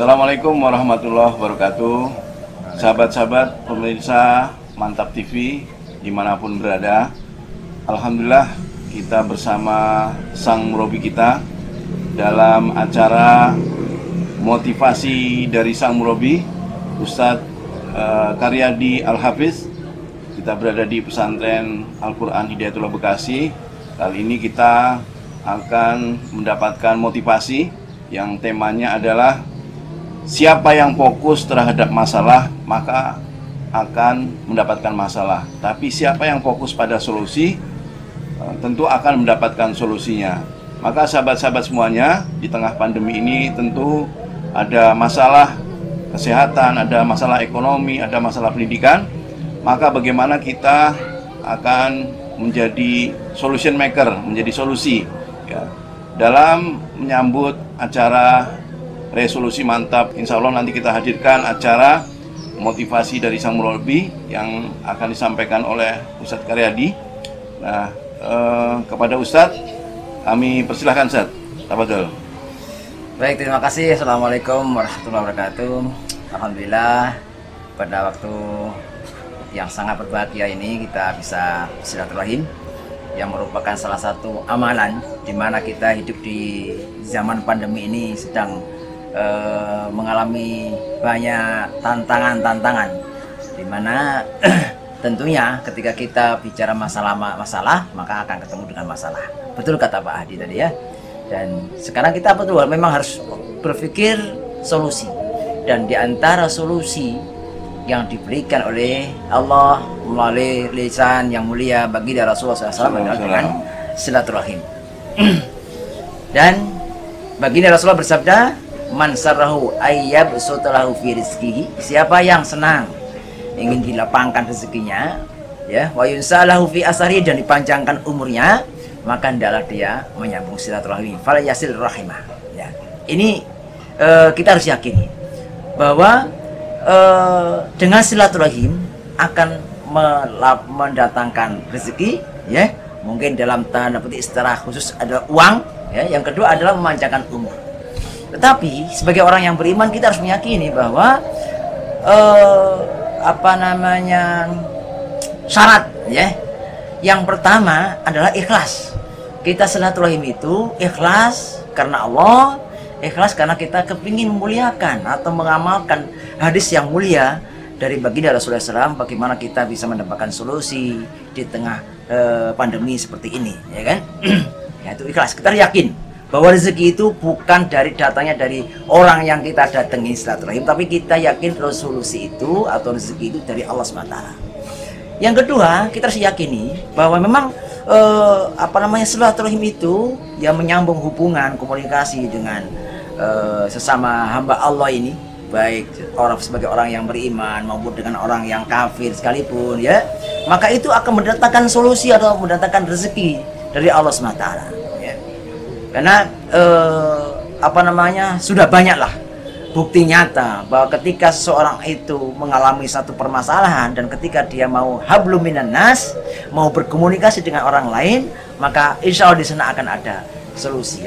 Assalamualaikum warahmatullahi wabarakatuh. Sahabat-sahabat pemirsa Mantap TV dimanapun berada, alhamdulillah kita bersama sang murabi kita dalam acara motivasi dari sang murabi Ustadz Karyadi Al-Hafiz. Kita berada di pesantren Al-Quran Hidayatullah Bekasi. Kali ini kita akan mendapatkan motivasi yang temanya adalah siapa yang fokus terhadap masalah maka akan mendapatkan masalah. Tapi siapa yang fokus pada solusi tentu akan mendapatkan solusinya. Maka sahabat-sahabat semuanya, di tengah pandemi ini tentu ada masalah kesehatan, ada masalah ekonomi, ada masalah pendidikan. Maka bagaimana kita akan menjadi solution maker, menjadi solusi ya, dalam menyambut acara resolusi mantap. Insya Allah nanti kita hadirkan acara motivasi dari sang murabi yang akan disampaikan oleh Ustadz Karyadi. Nah, kepada Ustadz kami persilahkan Ustadz. Tafadhol. Baik, terima kasih. Assalamualaikum warahmatullahi wabarakatuh. Alhamdulillah pada waktu yang sangat berbahagia ini kita bisa silaturahim, yang merupakan salah satu amalan di mana kita hidup di zaman pandemi ini sedang mengalami banyak tantangan-tantangan, di mana tentunya ketika kita bicara masalah maka akan ketemu dengan masalah. Betul kata Pak Hadi tadi ya. Dan sekarang kita betul memang harus berpikir solusi, dan di antara solusi yang diberikan oleh Allah melalui lisan yang mulia baginda Rasulullah SAW adalah dengan silaturahim. Dan baginda Rasulullah bersabda, man sarrahu ayyab sutalahu fi rizqihi, siapa yang senang ingin dilapangkan rezekinya ya, wa yunsalahu fi asari, dan dipanjangkan umurnya, maka hendaklah dia menyambung silaturahim, fal yasil rahimah ya. Ini kita harus yakini bahwa dengan silaturahim akan mendatangkan rezeki ya, mungkin dalam tanda petik secara khusus adalah uang ya, yang kedua adalah memanjangkan umur. Tetapi sebagai orang yang beriman kita harus meyakini bahwa syarat ya, yang pertama adalah ikhlas. Kita silaturahim itu ikhlas karena Allah, ikhlas karena kita kepingin memuliakan atau mengamalkan hadis yang mulia dari baginda Rasulullah SAW, bagaimana kita bisa mendapatkan solusi di tengah pandemi seperti ini ya kan. Yaitu ikhlas. Kita yakin bahwa rezeki itu bukan datangnya dari orang yang kita datangi silaturahim, tapi kita yakin resolusi itu atau rezeki itu dari Allah SWT. Yang kedua, kita harus yakini bahwa memang silaturahim itu yang menyambung hubungan komunikasi dengan sesama hamba Allah ini, baik sebagai orang yang beriman maupun dengan orang yang kafir sekalipun ya, maka itu akan mendatangkan solusi atau mendatangkan rezeki dari Allah SWT. Karena sudah banyaklah bukti nyata bahwa ketika seseorang itu mengalami satu permasalahan dan ketika dia mau hablum minan nas, mau berkomunikasi dengan orang lain, maka insya Allah di sana akan ada solusi,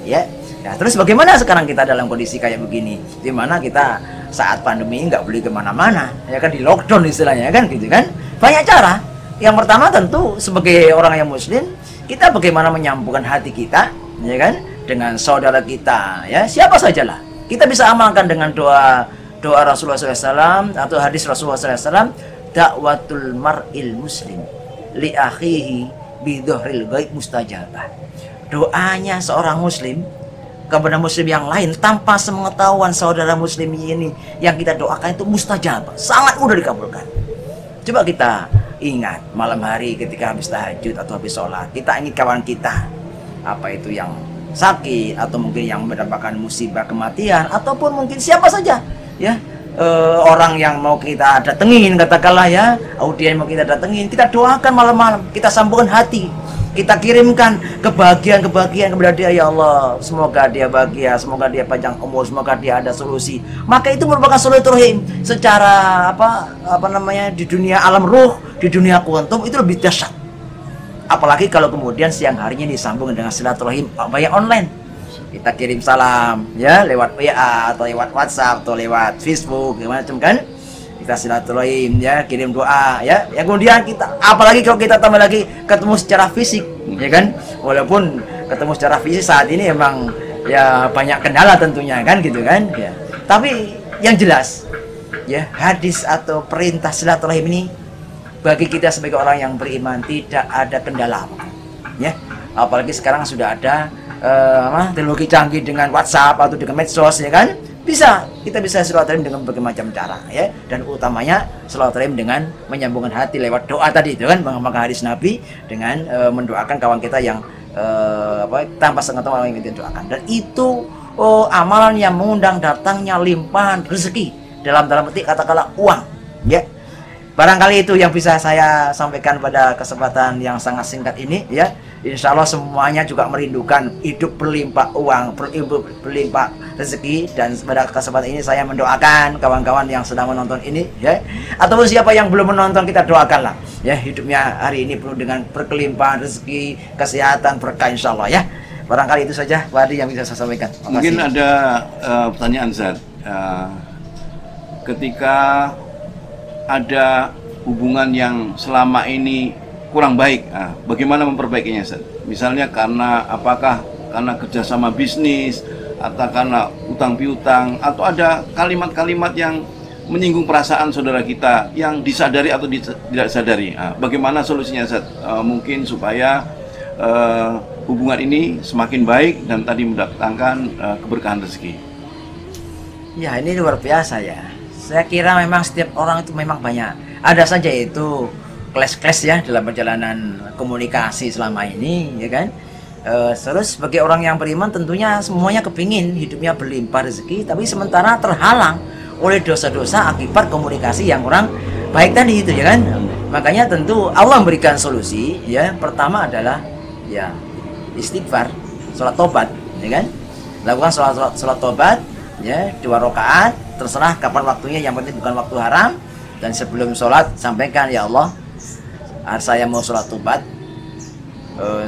ya. Nah, terus bagaimana sekarang kita dalam kondisi kayak begini, di mana kita saat pandemi nggak boleh kemana-mana, ya kan, di lockdown istilahnya kan gitu kan. Banyak cara. Yang pertama tentu sebagai orang yang muslim, kita bagaimana menyambungkan hati kita ya kan dengan saudara kita ya, siapa sajalah. Kita bisa amalkan dengan doa Rasulullah SAW atau hadis Rasulullah SAW, dakwatul mar'il muslim li akhihi bi dhahril ghaib mustajabah. Doanya seorang muslim kepada muslim yang lain tanpa sepengetahuan saudara muslim ini yang kita doakan itu mustajabah, sangat mudah dikabulkan. Coba kita ingat malam hari ketika habis tahajud atau habis sholat, kita ingin kawan kita, apa itu yang sakit atau mungkin yang mendapatkan musibah kematian, ataupun mungkin siapa saja ya, orang yang mau kita datengin, katakanlah ya, audien mau kita datengin, kita doakan malam-malam, kita sambungkan hati, kita kirimkan kebahagiaan kepada dia. Ya Allah, semoga dia bahagia, semoga dia panjang umur, semoga dia ada solusi. Maka itu merupakan silaturahim secara di dunia alam ruh, di dunia kuantum itu lebih dahsyat. Apalagi kalau kemudian siang harinya disambung dengan silaturahim yang online. kita kirim salam ya lewat WA atau lewat WhatsApp atau lewat Facebook macam kan, kita silaturahim ya, kirim doa ya. Yang kemudian kita apalagi kalau kita tambah lagi ketemu secara fisik ya kan, walaupun ketemu secara fisik saat ini emang ya banyak kendala tentunya kan gitu kan ya, tapi yang jelas ya hadis atau perintah silaturahim ini bagi kita sebagai orang yang beriman tidak ada kendala ya. Apalagi sekarang sudah ada teknologi canggih dengan WhatsApp atau dengan medsos ya kan, kita bisa silaturahim dengan berbagai macam cara ya, dan utamanya silaturahim dengan menyambungkan hati lewat doa tadi itu kan, mengamalkan hadis Nabi dengan mendoakan kawan kita yang tanpa sengaja orang yang kita doakan, dan itu amalan yang mengundang datangnya limpahan rezeki dalam arti katakanlah uang ya. Barangkali itu yang bisa saya sampaikan pada kesempatan yang sangat singkat ini ya. Insya Allah semuanya juga merindukan hidup berlimpah uang, berlimpah rezeki, dan pada kesempatan ini saya mendoakan kawan-kawan yang sedang menonton ini ya, ataupun siapa yang belum menonton kita doakanlah ya, hidupnya hari ini penuh dengan berkelimpahan rezeki, kesehatan, berkah insya Allah ya. Barangkali itu saja Pak Hadi yang bisa saya sampaikan. Mungkin ada pertanyaan Zat, ketika ada hubungan yang selama ini kurang baik, bagaimana memperbaikinya Ustaz? Misalnya apakah karena kerjasama bisnis, atau karena utang piutang, atau ada kalimat-kalimat yang menyinggung perasaan saudara kita yang disadari atau tidak sadari. Bagaimana solusinya Ustaz? Mungkin supaya hubungan ini semakin baik dan tadi mendatangkan keberkahan rezeki. Ya, ini luar biasa ya. Saya kira memang setiap orang itu memang banyak, ada saja itu clash ya dalam perjalanan komunikasi selama ini ya kan. Terus sebagai orang yang beriman tentunya semuanya kepingin hidupnya berlimpah rezeki, tapi sementara terhalang oleh dosa-dosa akibat komunikasi yang kurang baik tadi itu ya kan. Makanya tentu Allah memberikan solusi ya. Pertama adalah ya istighfar, sholat tobat ya kan. Lakukan sholat tobat ya, 2 rakaat, terserah kapan waktunya, yang penting bukan waktu haram. Dan sebelum sholat sampaikan, ya Allah, saya mau sholat tobat,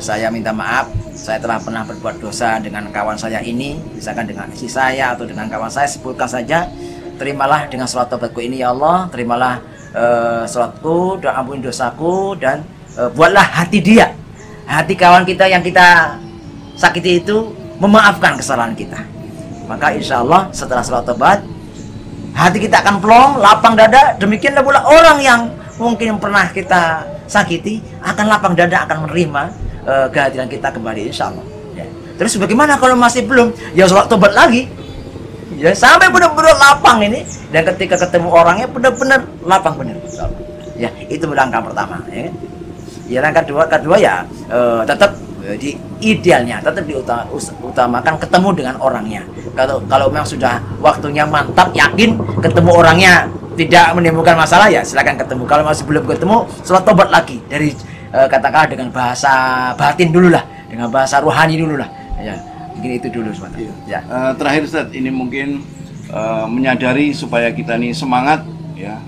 saya minta maaf, saya telah pernah berbuat dosa dengan kawan saya ini, misalkan dengan istri saya atau dengan kawan saya, sebutkan saja, terimalah dengan sholat tobatku ini ya Allah, terimalah sholatku, dan ampuni dosaku, dan buatlah hati dia, hati kawan kita yang kita sakiti itu memaafkan kesalahan kita. Maka insya Allah setelah sholat tobat, hati kita akan plong, lapang dada. Demikianlah pula orang yang mungkin pernah kita sakiti akan lapang dada, akan menerima kehadiran kita kembali insya Allah ya. Terus bagaimana kalau masih belum? Ya sholat tobat lagi ya, sampai benar-benar lapang ini. Dan ketika ketemu orangnya benar-benar lapang benar insya Allah ya. Itu langkah pertama ya. Ya langkah kedua ya tetap di idealnya tetap diutamakan ketemu dengan orangnya. Kalau memang sudah waktunya mantap, yakin ketemu orangnya tidak menimbulkan masalah, ya silakan ketemu. Kalau masih belum ketemu, sholat tobat lagi dari katakanlah dengan bahasa batin dulu lah, dengan bahasa rohani dulu lah ya. Mungkin itu dulu sebenarnya ya. Terakhir Ustaz, ini mungkin menyadari supaya kita ini semangat ya.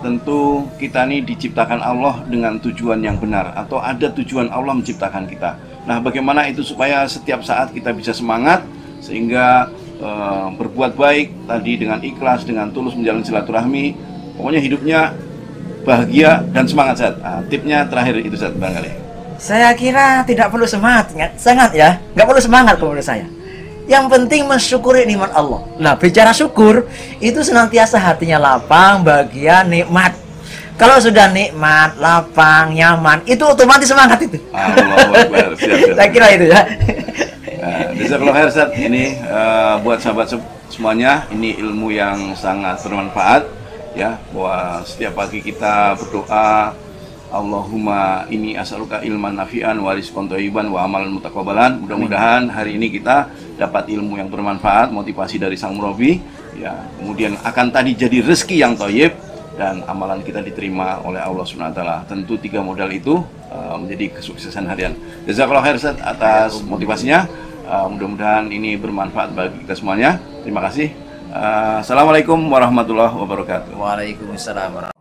Tentu kita ini diciptakan Allah dengan tujuan yang benar, atau ada tujuan Allah menciptakan kita. Nah, bagaimana itu supaya setiap saat kita bisa semangat sehingga berbuat baik tadi dengan ikhlas, dengan tulus menjalin silaturahmi, pokoknya hidupnya bahagia dan semangat Zat. Tipnya terakhir itu Zat barangkali. Saya kira tidak perlu semangat, sangat ya, nggak perlu semangat menurut saya. Yang penting mensyukuri nikmat Allah. Nah, bicara syukur itu senantiasa hatinya lapang, bahagia, nikmat. Kalau sudah nikmat, lapang, nyaman, itu otomatis semangat itu. Allahu Akbar. Siap. Saya kira itu ya. Jazakallahu khair Ustaz. Ini buat sahabat semuanya, ini ilmu yang sangat bermanfaat ya, bahwa setiap pagi kita berdoa, Allahumma inni as'aluka ilman nafi'an wa rizqan thayyiban wa amalan mutaqabbalan. Mudah-mudahan hari ini kita dapat ilmu yang bermanfaat, motivasi dari Sang Murabi ya, kemudian akan tadi jadi rezeki yang thayyib dan amalan kita diterima oleh Allah Subhanahu wa taala. Tentu 3 modal itu menjadi kesuksesan harian. Jazakallahu khair Ustaz atas motivasinya. Mudah-mudahan ini bermanfaat bagi kita semuanya. Terima kasih. Assalamualaikum warahmatullahi wabarakatuh. Waalaikumsalam warahmatullahi wabarakatuh.